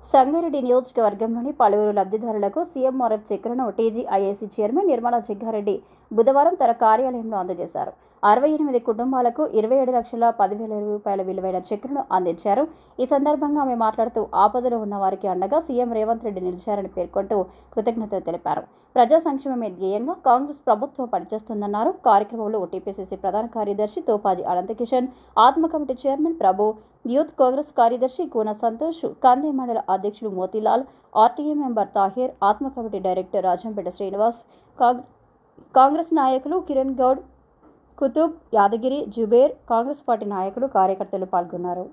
సంగారెడ్డి నియోజకవర్గంలోని పలువురు లబ్ధిదారులకు సీఎంఆర్ఎఫ్ చెక్కులను టీజీఐఏసీ చైర్మన్ నిర్మలా జగ్గారెడ్డి బుధవారం తన కార్యాలయంలో అందజేశారు. 68 కుటుంబాలకు 27,10,000 రూపాయల విలువైన చెక్కులను అందించారు. ఈ సందర్భంగా ఆమె మాట్లాడుతూ ఆపదలో ఉన్న వారికి అండగా సీఎం రేవంత్ రెడ్డి నిలిచారని పేర్కొంటూ కృతజ్ఞతలు తెలిపారు. ప్రజా సంక్షేమమే ధ్యేయంగా కాంగ్రెస్ ప్రభుత్వం పనిచేస్తుందన్నారు. కార్యక్రమంలో టీపీసీసీ ప్రధాన కార్యదర్శి తోపాజీ అనంతకిషన్, ఆత్మ కమిటీ చైర్మన్ ప్రభు, యూత్ కాంగ్రెస్ కార్యదర్శి కూన సంతోష్, కందే మండల అధ్యక్షులు మోతీలాల్, ఆర్టీఏ మెంబర్ తాహిర్, ఆత్మ కమిటీ డైరెక్టర్ రాజంపేట శ్రీనివాస్, కాంగ్రెస్ నాయకులు కిరణ్ గౌడ్, కుతుబ్, యాదగిరి, జుబేర్, కాంగ్రెస్ పార్టీ నాయకులు, కార్యకర్తలు పాల్గొన్నారు.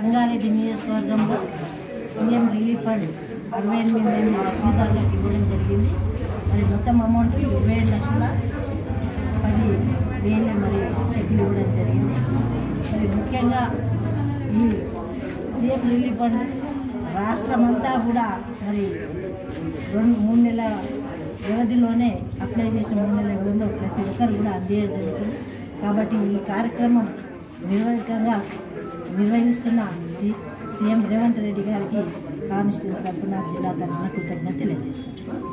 సంగారెడ్డి నియోజకవర్గంలో సీఎం రిలీఫ్ ఫండ్ 68 మంది లబ్ధిదారులకు ఇవ్వడం జరిగింది. మరి మొత్తం అమౌంట్ 27,10,000 మరి చెక్కులు ఇవ్వడం జరిగింది. మరి ముఖ్యంగా ఈ సీఎం రిలీఫ్ ఫండ్ రాష్ట్రమంతా కూడా మరి 2-3 నెలల వ్యవధిలోనే అప్లై చేసిన 3 నెలల వ్యవధిలో ప్రతి ఒక్కరు కూడా అందేయడం జరుగుతుంది. కాబట్టి ఈ కార్యక్రమం నిర్వహిస్తున్న సీఎం రేవంత్ రెడ్డి గారికి కానిస్టేబుల్ తరఫున జిల్లా తరఫున కృతజ్ఞత తెలియజేసుకుంటున్నాను.